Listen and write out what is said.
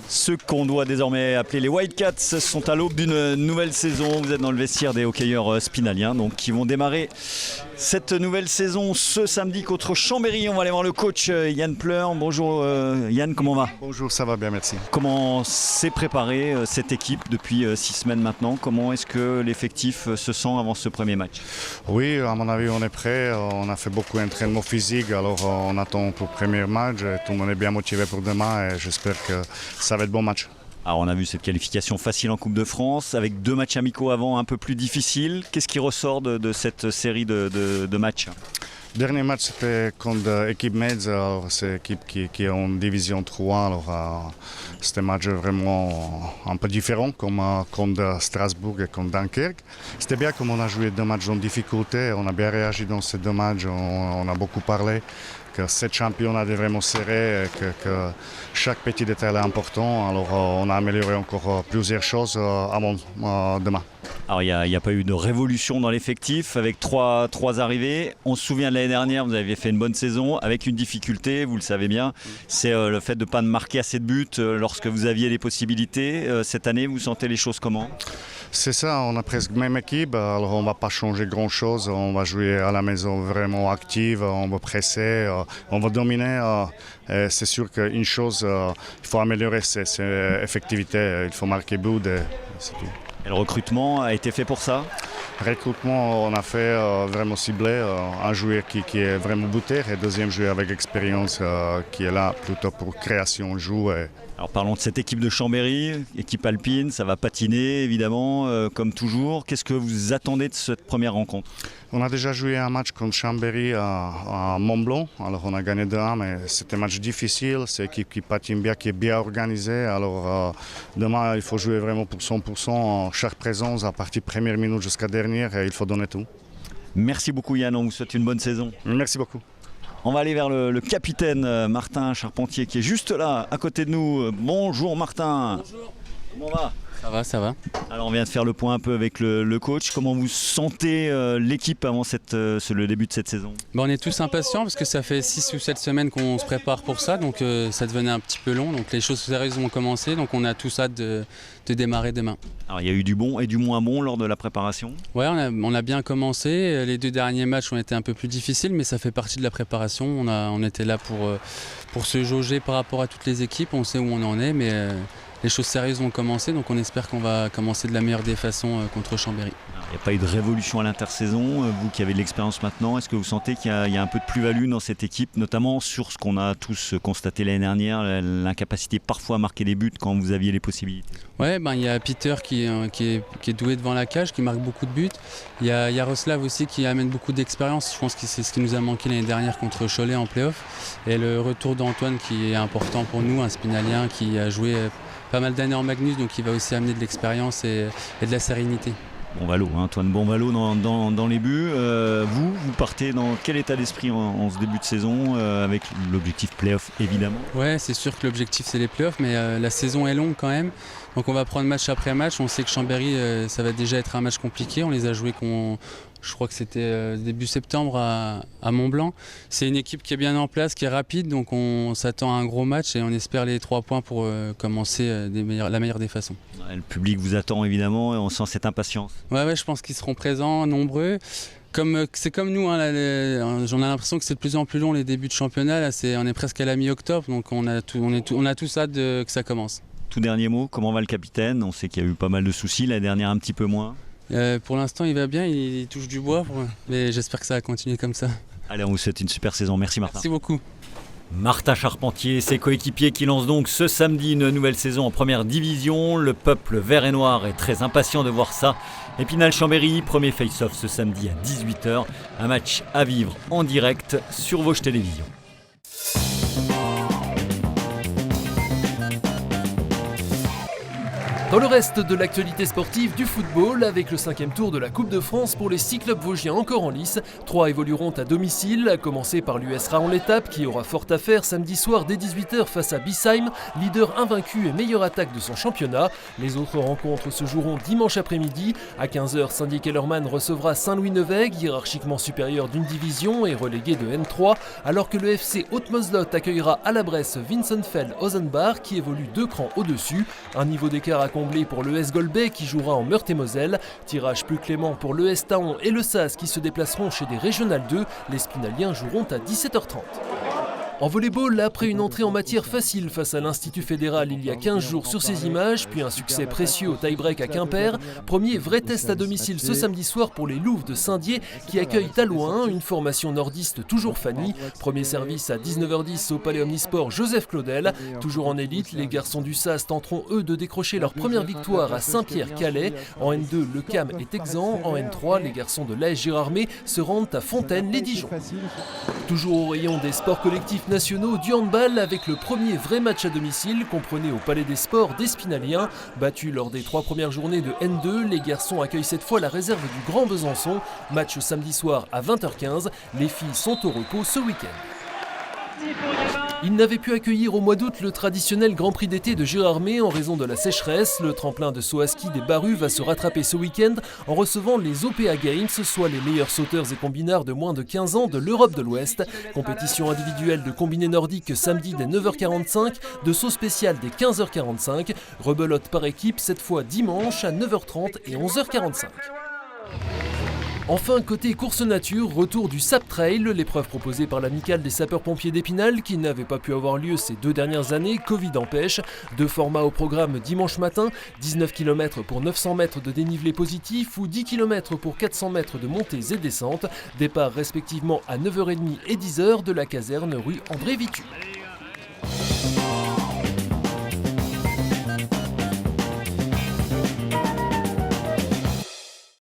Ceux qu'on doit désormais appeler les Wildcats sont à l'aube d'une nouvelle saison. Vous êtes dans le vestiaire des hockeyeurs spinaliens donc, qui vont démarrer cette nouvelle saison ce samedi contre Chambéry. On va aller voir le coach Yann Pleur. Bonjour Yann, comment va ? Bonjour, ça va bien, merci. Comment s'est préparée cette équipe depuis 6 semaines maintenant ? Comment est-ce que l'effectif se sent avant ce premier match ? Oui, à mon avis, on est prêt. On a fait beaucoup d'entraînement physique, alors on attend pour le premier match. Tout le monde est bien motivé pour demain et j'espère que ça va être bon match. Alors on a vu cette qualification facile en Coupe de France, avec 2 matchs amicaux avant un peu plus difficiles. Qu'est-ce qui ressort de cette série de matchs ? Le dernier match, c'était contre l'équipe Metz, c'est l'équipe qui est en division 3. Alors, c'était un match vraiment un peu différent, comme contre Strasbourg et contre Dunkerque. C'était bien comme on a joué 2 matchs en difficulté, on a bien réagi dans ces 2 matchs, on a beaucoup parlé. Que cette championnat est vraiment serré, que chaque petit détail est important. Alors on a amélioré encore plusieurs choses avant demain. Alors il n'y a pas eu de révolution dans l'effectif avec 3 arrivées. On se souvient de l'année dernière, vous avez fait une bonne saison avec une difficulté, vous le savez bien, c'est le fait de ne pas marquer assez de buts lorsque vous aviez les possibilités. Cette année, vous sentez les choses comment ? C'est ça, on a presque la même équipe, alors on ne va pas changer grand-chose. On va jouer à la maison vraiment active, on va presser, on va dominer. C'est sûr qu'une chose, il faut améliorer, c'est l'effectivité, il faut marquer but, c'est tout. Et le recrutement a été fait pour ça ? Recrutement, on a fait vraiment ciblé, un joueur qui est vraiment buteur et deuxième joueur avec expérience qui est là plutôt pour création, joue. Alors parlons de cette équipe de Chambéry, équipe alpine, ça va patiner évidemment comme toujours. Qu'est-ce que vous attendez de cette première rencontre ? On a déjà joué un match contre Chambéry à Mont-Blanc, alors on a gagné 2-1, mais c'était un match difficile, c'est une équipe qui patine bien, qui est bien organisée. Alors demain il faut jouer vraiment pour 100%, chaque présence à partir de première minute jusqu'à dernière, et il faut donner tout. Merci beaucoup Yann, on vous souhaite une bonne saison. Merci beaucoup. On va aller vers le capitaine Martin Charpentier qui est juste là, à côté de nous. Bonjour Martin. Bonjour. Comment va ? Ça va. Alors on vient de faire le point un peu avec le coach. Comment vous sentez l'équipe avant le début de cette saison ? On est tous impatients parce que ça fait 6 ou 7 semaines qu'on se prépare pour ça, donc ça devenait un petit peu long. Donc les choses sérieuses vont commencer, donc on a tous hâte de démarrer demain. Alors il y a eu du bon et du moins bon lors de la préparation ? Ouais, on a bien commencé. Les 2 derniers matchs ont été un peu plus difficiles, mais ça fait partie de la préparation. On était là pour se jauger par rapport à toutes les équipes. On sait où on en est, mais les choses sérieuses vont commencer, donc on espère qu'on va commencer de la meilleure des façons contre Chambéry. Il n'y a pas eu de révolution à l'intersaison. Vous qui avez de l'expérience maintenant, est-ce que vous sentez qu'il y a un peu de plus-value dans cette équipe, notamment sur ce qu'on a tous constaté l'année dernière, l'incapacité parfois à marquer des buts quand vous aviez les possibilités ? Ouais, il y a Peter qui est doué devant la cage, qui marque beaucoup de buts. Il y a Yaroslav aussi qui amène beaucoup d'expérience. Je pense que c'est ce qui nous a manqué l'année dernière contre Cholet en play-off. Et le retour d'Antoine qui est important pour nous, un spinalien qui a joué pas mal d'années en Magnus, donc il va aussi amener de l'expérience et de la sérénité. Bonvalo, Antoine Bonvalo dans les buts. Vous partez dans quel état d'esprit en ce début de saison avec l'objectif play-off évidemment ? Ouais, c'est sûr que l'objectif c'est les play-offs, mais la saison est longue quand même. Donc on va prendre match après match. On sait que Chambéry, ça va déjà être un match compliqué. On les a joués je crois que c'était début septembre à Mont-Blanc. C'est une équipe qui est bien en place, qui est rapide, donc on s'attend à un gros match et on espère les 3 points pour commencer la meilleure des façons. Le public vous attend évidemment et on sent cette impatience. Ouais, je pense qu'ils seront présents, nombreux. C'est comme nous, hein, j'en ai l'impression que c'est de plus en plus long les débuts de championnat. Là, on est presque à la mi-octobre, donc on a tous hâte que ça commence. Tout dernier mot, comment va le capitaine ? On sait qu'il y a eu pas mal de soucis, la dernière un petit peu moins. Pour l'instant il va bien, il touche du bois, mais j'espère que ça va continuer comme ça. Allez, on vous souhaite une super saison, merci Martin. Merci beaucoup. Martin Charpentier et ses coéquipiers qui lancent donc ce samedi une nouvelle saison en première division. Le peuple vert et noir est très impatient de voir ça. Épinal-Chambéry, premier face-off ce samedi à 18h. Un match à vivre en direct sur Vosges Télévisions. Dans le reste de l'actualité sportive du football, avec le 5e tour de la Coupe de France pour les 6 clubs vosgiens encore en lice, 3 évolueront à domicile, à commencer par l'US Raon-l'Étape qui aura fort à faire samedi soir dès 18h face à Bissheim, leader invaincu et meilleure attaque de son championnat. Les autres rencontres se joueront dimanche après-midi. À 15h, Saint-Dié-Kellerman recevra Saint-Louis-Nevègue, hiérarchiquement supérieur d'une division et relégué de N3, alors que le FC Haute-Moselotte accueillera à la Bresse Vincenfeld-Osenbach qui évolue 2 crans au-dessus. Un niveau d'écart à combler pour l'ES Golbet qui jouera en Meurthe-et-Moselle. Tirage plus clément pour l'ES Taon et le SAS qui se déplaceront chez des Régionales 2. Les Spinaliens joueront à 17h30. En volleyball, après une entrée en matière facile face à l'Institut fédéral il y a 15 jours sur ces images, puis un succès précieux au tie-break à Quimper, premier vrai test à domicile ce samedi soir pour les Louves de Saint-Dié qui accueillent Talouin, une formation nordiste toujours Fanny. Premier service à 19h10 au Palais Omnisport Joseph Claudel. Toujours en élite, les garçons du SAS tenteront eux de décrocher leur première victoire à Saint-Pierre-Calais. En N2, le CAM est exempt. En N3, les garçons de l'AS Girardmer se rendent à Fontaine-les-Dijon. Toujours au rayon des sports collectifs nationaux du handball avec le premier vrai match à domicile comprenait au Palais des Sports des Spinaliens. Battus lors des 3 premières journées de N2, les garçons accueillent cette fois la réserve du Grand Besançon. Match samedi soir à 20h15. Les filles sont au repos ce week-end. Ils n'avaient pu accueillir au mois d'août le traditionnel Grand Prix d'été de Girardmer en raison de la sécheresse. Le tremplin de saut à ski des Barus va se rattraper ce week-end en recevant les OPA Games, soit les meilleurs sauteurs et combinards de moins de 15 ans de l'Europe de l'Ouest. Compétition individuelle de combiné nordique samedi dès 9h45, de saut spécial dès 15h45. Rebelote par équipe cette fois dimanche à 9h30 et 11h45. Enfin, côté course nature, retour du Sap Trail, l'épreuve proposée par l'amicale des sapeurs-pompiers d'Épinal qui n'avait pas pu avoir lieu ces 2 dernières années, Covid empêche. 2 formats au programme dimanche matin, 19 km pour 900 mètres de dénivelé positif ou 10 km pour 400 mètres de montées et descentes. Départ respectivement à 9h30 et 10h de la caserne rue André Vitu.